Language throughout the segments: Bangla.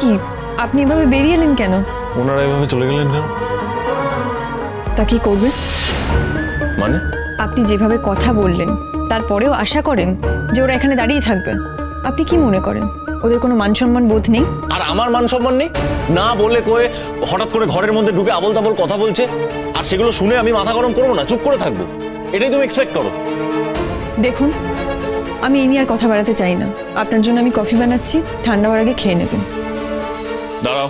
কি আপনি এভাবে বেরিয়ে এলেন কেন? ওনারা এভাবে চলে গেলেন কেন? তা কি করবে? মানে আপনি যেভাবে কথা বললেন তারপরেও আশা করেন যে ওরা এখানে দাঁড়িয়ে থাকবে? আপনি কি মনে করেন ওদের কোনো মান সম্মান বোধ নেই? আর আমার মান সম্মান নেই? না বলে কয়ে হঠাৎ করে ঘরের মধ্যে ঢুকে আবল তাবল কথা বলছে, আর সেগুলো শুনে আমি মাথা গরম করবো না, চুপ করে থাকবো? এটাই তুমি এক্সপেক্ট করো? দেখুন, আমি এই নিয়ে আর কথা বাড়াতে চাই না। আপনার জন্য আমি কফি বানাচ্ছি, ঠান্ডা হওয়ার আগে খেয়ে নেবেন। দাঁড়াও,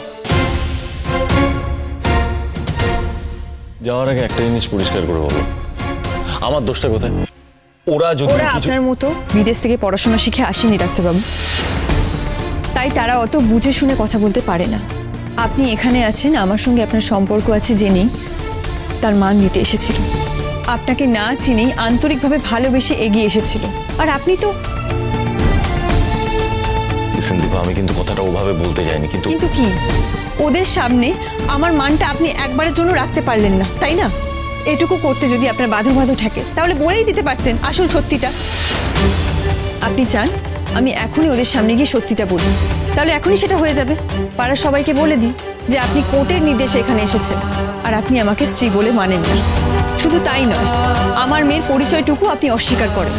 যাওয়ার আগে একটা জিনিস পরিষ্কার করে বলো, আমার দোষটা কোথায়? ওরা আপনার মতো বিদেশ থেকে পড়াশোনা শিখে আসেনি ডাক্তারবাবু, তাই তারা অত বুঝে শুনে কথা বলতে পারে না। আপনি এখানে আছেন, আমার সঙ্গে আপনার সম্পর্ক আছে জেনেই তার মান দিতে এসেছিল। আপনাকে না চিনেই আন্তরিকভাবে ভালোবেসে এগিয়ে এসেছিল। আর আপনি তো দীপা, আমি কিন্তু কথাটা ওভাবে বলতে যাইনি, কিন্তু কি ওদের সামনে আমার মানটা আপনি একবারের জন্য রাখতে পারলেন না, তাই না? এটুকু করতে যদি আপনার বাধা থাকে তাহলে বলেই দিতে পারতেন আসল সত্যিটা। আপনি চান আমি এখনই ওদের সামনে গিয়ে সত্যিটা বলি, তাহলে এখনই সেটা হয়ে যাবে। পাড়ার সবাইকে বলে দিই যে আপনি কোর্টের নির্দেশে এখানে এসেছেন, আর আপনি আমাকে স্ত্রী বলে মানেন না। শুধু তাই নয়, আমার মেয়ের পরিচয়টুকু আপনি অস্বীকার করেন।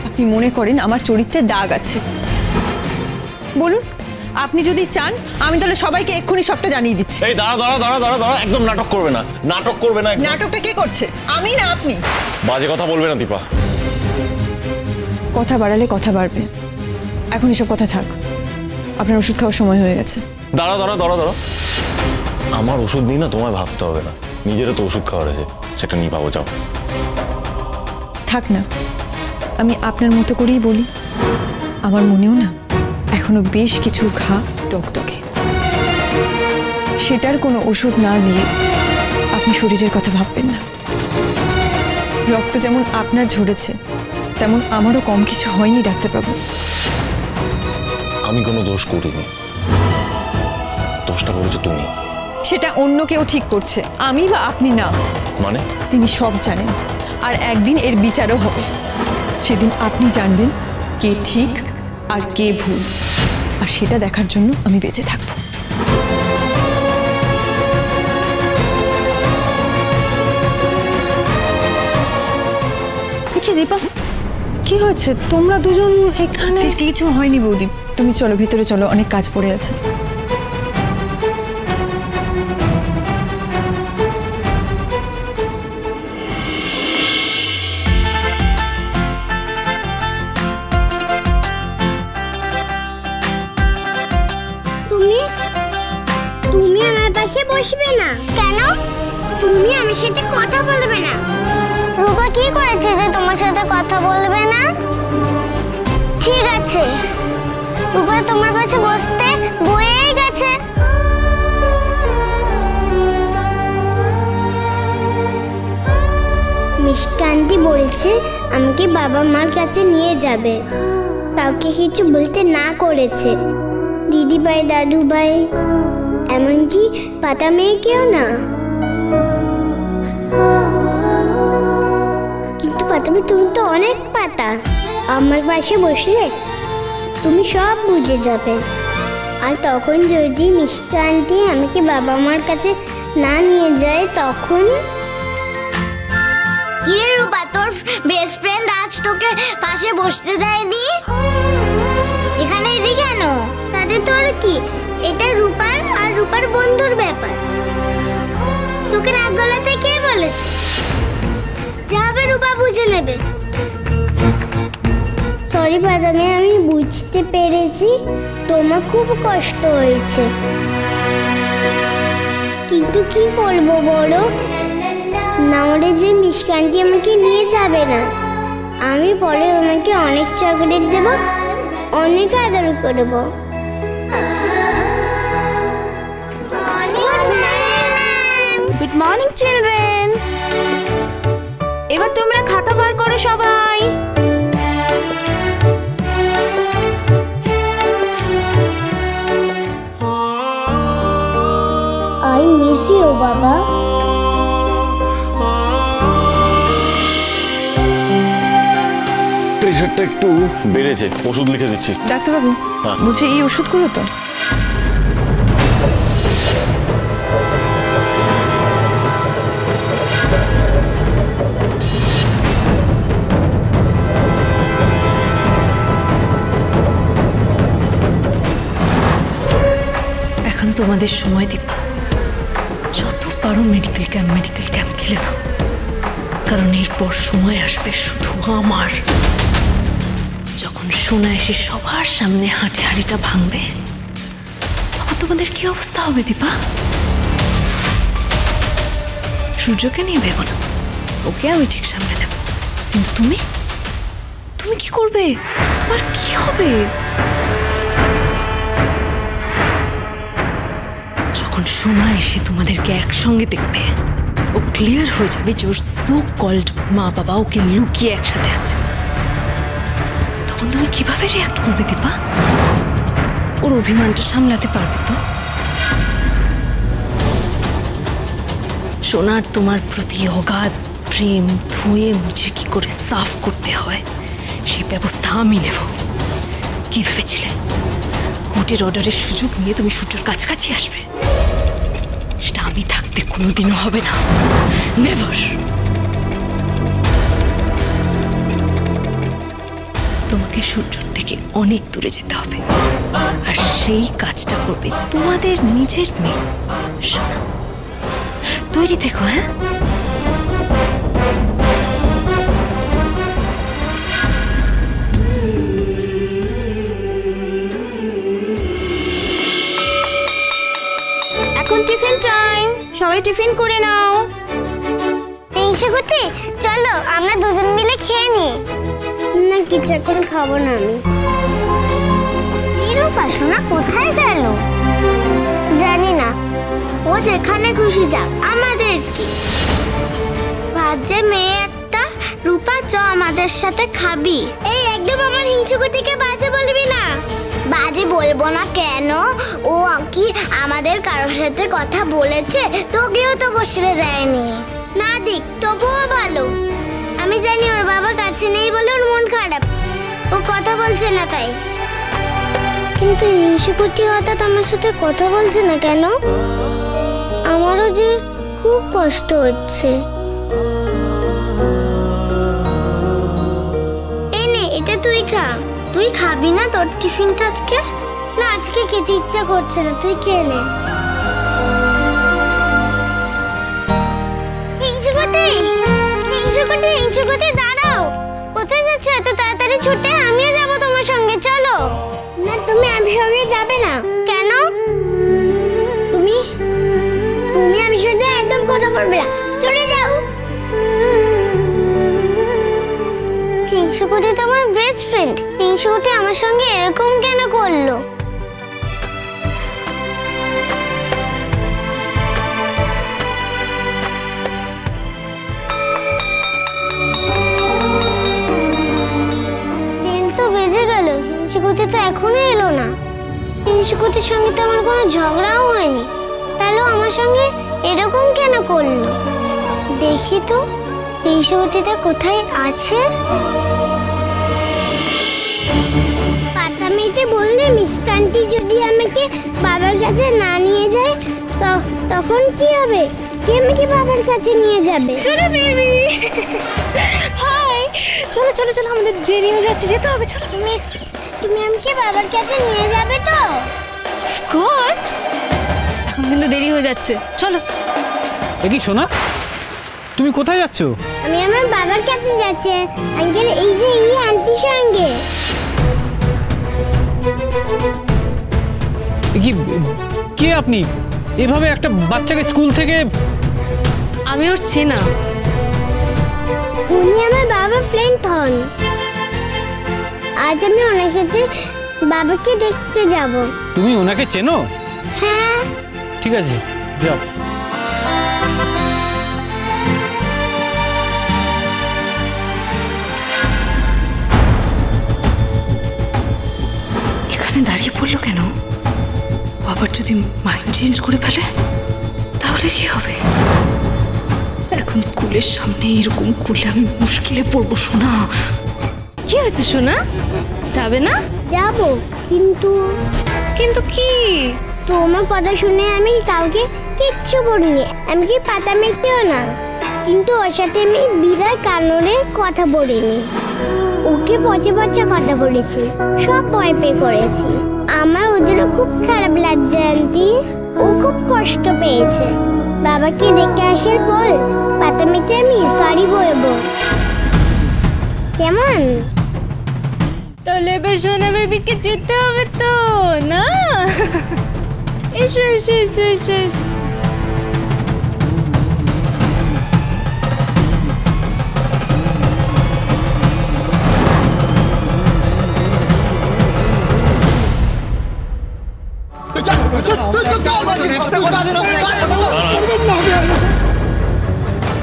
আপনি মনে করেন আমার চরিত্রে দাগ আছে। বলুন, আপনি যদি চান আমি তাহলে সবাইকে এক্ষুনি সবটা জানিয়ে দিচ্ছি। এই দাঁড়া, একদম নাটক করবে না, নাটক করবে না। নাটকটা কে করছে, আমি না আপনি? বাজে কথা বলবে না দীপা। কথা বাড়ালে কথা বাড়বে, এখন এসব কথা থাক। আপনার ওষুধ খাওয়ার সময় হয়ে গেছে। দাঁড়া, আমার ওষুধ নিয়ে না তোমায় ভাবতে হবে না, নিজেরও তো ওষুধ খাওয়ার আছে, সেটা নিয়ে পাবো। যাও। থাক না, আমি আপনার মতো করেই বলি। আমার মনেও না এখনো বেশ কিছু ঘা টকটকে, সেটার কোনো ওষুধ না দিয়ে আপনি শরীরের কথা ভাববেন না। রক্ত যেমন আপনার ঝরেছে তেমন আমারও কম কিছু হয়নি ডাক্তারবাবু। আমি কোনো দোষ করিনি, দোষটা করেছো তুমি। সেটা অন্য কেউ ঠিক করছে, আমি বা আপনি না। মানে? তিনি সব জানেন, আর একদিন এর বিচারও হবে। সেদিন আপনি জানবেন কে ঠিক আর কে ভুল, আর সেটা দেখার জন্য আমি বেঁচে থাকবো। দীপা, কি হয়েছে? তোমরা দুজন এখানে? কিছু হয়নি বৌদি, তুমি চলো ভেতরে চলো, অনেক কাজ পড়ে আছে। তুমি আমার পাশে বসবে না কেন? তুমি আমার সাথে কথা বলবে না? রূপা কি করেছে যে তোমার সাথে কথা বলবে না? ঠিক আছে, রূপা তোমার পাশে বসতে বয়েই গেছে। মিষ্কান্তি বলছে আমাকে বাবা মার কাছে নিয়ে যাবে, কাউকে কিছু বলতে না করেছে। দিদি ভাই, দাদু ভাই, এমনকি পাতা মেয়েকেও না। কিন্তু পাতা মেয়ে, তুমি তো অনেক পাতা। আমার পাশে বসলে তুমি সব বুঝে যাবে। আর তখন যদি মিষ্টান্তি আমাকে বাবা মার কাছে না নিয়ে যায়, তখন কিরে রূপা, তোর বেস্ট ফ্রেন্ড আজ তোকে পাশে বসতে দেয়নি? এখানে এলি কেন? তাতে তোর কি? এটা রূপার আর রূপার বন্ধুর ব্যাপার। তোকে রাগ গলাতে কে বলেছে? যাবে, রূপা বুঝে নেবে। সরি বাদামি, আমি বুঝতে পেরেছি তোমার খুব কষ্ট হয়েছে, কিন্তু কি করবো বলো? না হলে যে মিষ্কান্তি আমাকে নিয়ে যাবে না। আমি পরে ওনাকে অনেক চকলেট দেব, অনেক আদর করব। Good morning children. এবার তোমরা খাতা বার করো সবাই। I miss you, বাবা। প্রেশারটা জ্বরটা একটু বেড়েছে, ওষুধ লিখে দিচ্ছি। ডাক্তারবাবু হ্যাঁ। বলছি এই ওষুধগুলো তো এখন তোমাদের সময় দিবা, যত পারো মেডিকেল ক্যাম্প খেলে নাও, কারণ এরপর সময় আসবে শুধু আমার। যখন সোনা এসে সবার সামনে হাঁটে হাঁড়িটা ভাঙবে, তখন তোমাদের কি অবস্থা হবে দীপা? সূর্যকে নিয়ে ভেবো না, ওকে আমি ঠিক সামনে নেব, কিন্তু তুমি তুমি কি করবে? তোমার কি হবে? যখন সোনা এসে তোমাদেরকে একসঙ্গে দেখবে, ও ক্লিয়ার হয়ে যাবে যে ওর সো কল্ড মা বাবা ওকে লুকিয়ে একসাথে আছে। তখন তুমি কিভাবে রিয়াক্ট করবে দীপা? ওর অভিমানটা সামলাতে পারবে তো? সোনার তোমার প্রতি অগাধ প্রেম ধুয়ে মুছে কি করে সাফ করতে হয় সেই ব্যবস্থা আমি নেব। কি ভেবেছিলে কোর্টের অর্ডারের সুযোগ নিয়ে তুমি সূর্যের কাছাকাছি আসবে? সেটা আমি থাকতে কোনোদিনও হবে না, নেভার। তোমাকে সূর্যর থেকে অনেক দূরে যেতে হবে, আর সেই কাজটা করবে তোমাদের নিজের মেয়ে সোনা। তৈরি থেকো, হ্যাঁ? এখন টিফিন টাইম, সবাই টিফিন করে নাও। হিংসুকুটি চলো আমরা দুজন মিলে খেয়ে নি। না কিছু এখন খাবো না আমি। নিরূপা সোনা কোথায় গেল জানি না, ও যেখানে খুশি যাক, আমাদের কি? বাজে মেয়ে একটা। রূপা চ আমাদের সাথে খাবি। এই একদম আমার হিংসুকুটিকে বাজে বলবি না। বাজে বলবো না কেন? ও কি আমাদের কারোর সাথে কথা বলেছে? তোকেও তো বসতে দেয়নি। না দেখ তবুও ভালো। আমি জানি ওর বাবা কাছে নেই বলে ওর মন খারাপ, ও কথা বলছে না তাই। কিন্তু হিংসুকুটি হঠাৎ আমার সাথে কথা বলছে না কেন? আমারও যে খুব কষ্ট হচ্ছে। এই নে এটা তুই খা। তুই খাবি না তোর টিফিনটা আজকে? না আজকে খেতে ইচ্ছা করছে না, তুই খেয়ে নে। হিংসুকুটি দাঁড়াও, কোথায় যাচ্ছ এত তাড়াতাড়ি ছুটে? আমিও যাব তোমার সঙ্গে, চলো। না তুমি আমার সঙ্গে যাবে না কেন? তুমি আমার সাথে একদম কথা বলবে না, চলে যাও। হিংসুকুটি তো আমার বেস্ট ফ্রেন্ড। হিংসুকুটি আমার সঙ্গে এরকম কেন করলো? হিংসুকুটি তো এখনো এলো না। হিংসুকুটির সঙ্গে তো আমার কোনো ঝগড়াও হয়নি, তাহলে আমার সঙ্গে এরকম কেন করলো? দেখি তো হিংসুকুটিটা কোথায় আছে। পাতামিতে বললে মিষ্টান্তি যদি আমাকে বাবার কাছে না নিয়ে যায় তখন কি হবে? কে আমাকে বাবার কাছে নিয়ে যাবে? চলো বেবি, হাই। চলো চলো চলো, আমাদের দেরি হয়ে যাচ্ছে, যেতে হবে। চলো। তুমি আমাকে বাবার কাছে নিয়ে যাবে তো? অফকোর্স। এখন কিন্তু দেরি হয়ে যাচ্ছে, চলো। কি সোনা, তুমি কোথায় যাচ্ছ? আমি আমার বাবার কাছে যাচ্ছি আঙ্কেল, এই যে এই আন্টির সঙ্গে। কি কে আপনি? এভাবে একটা বাচ্চাকে স্কুল থেকে? আমি ওর চেনা। উনি আমার বাবার ফ্রেন্ড হন। আজ আমি ওনার সাথে বাবাকে দেখতে যাব। তুমি ওনাকে চেনো? হ্যাঁ। ঠিক আছে, যাও। এখানে দাঁড়িয়ে পড়লো কেন? আবার যদি মাইন্ড চেঞ্জ করে ফেলে তাহলে কি হবে? এখন স্কুলের সামনে এরকম করলে আমি মুশকিলে পড়বো। শোনা, কি হয়েছে সোনা, যাবে না? যাব, কিন্তু কিন্তু কি? তোমার কথা শুনে আমি কাউকে কিচ্ছু বলিনি, আমি কি পাতা মেটেও না। কিন্তু ওর সাথে আমি বিরাট কারণে কথা বলিনি, ওকে পচে পচে কথা বলেছি, সব ভয় পেয়ে করেছি। আমার ওর জন্য খুব খারাপ লাগছে আন্টি, ও খুব কষ্ট পেয়েছে। বাবাকে ডেকে আসার পর পাতা মেটে আমি সরি বলবো, কেমন? তাহলে এবার সোনা বেবিকে যেতে হবে তো না? এসো এসো এসো এসো এসো।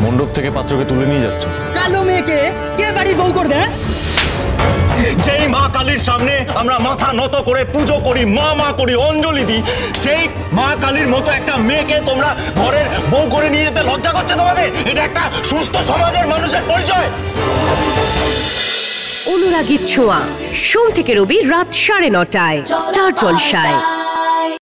মণ্ডপ থেকে পাত্রকে তুলে নিয়ে যাচ্ছ? কালো মেয়েকে কে বাড়ির বউ করবে? যেই মা কালীর সামনে আমরা মাথা নত করে পুজো করি, মা মা করি, অঞ্জলি দিই, সেই মা কালীর মতো একটা মেয়েকে তোমরা ঘরের বউ করে নিয়ে যেতে লজ্জা করছে তোমাদের? এটা একটা সুস্থ সমাজের মানুষের পরিচয়? অনুরাগীর ছোঁয়া, সোম থেকে রবি রাত 9:30টায় স্টার জলসায়।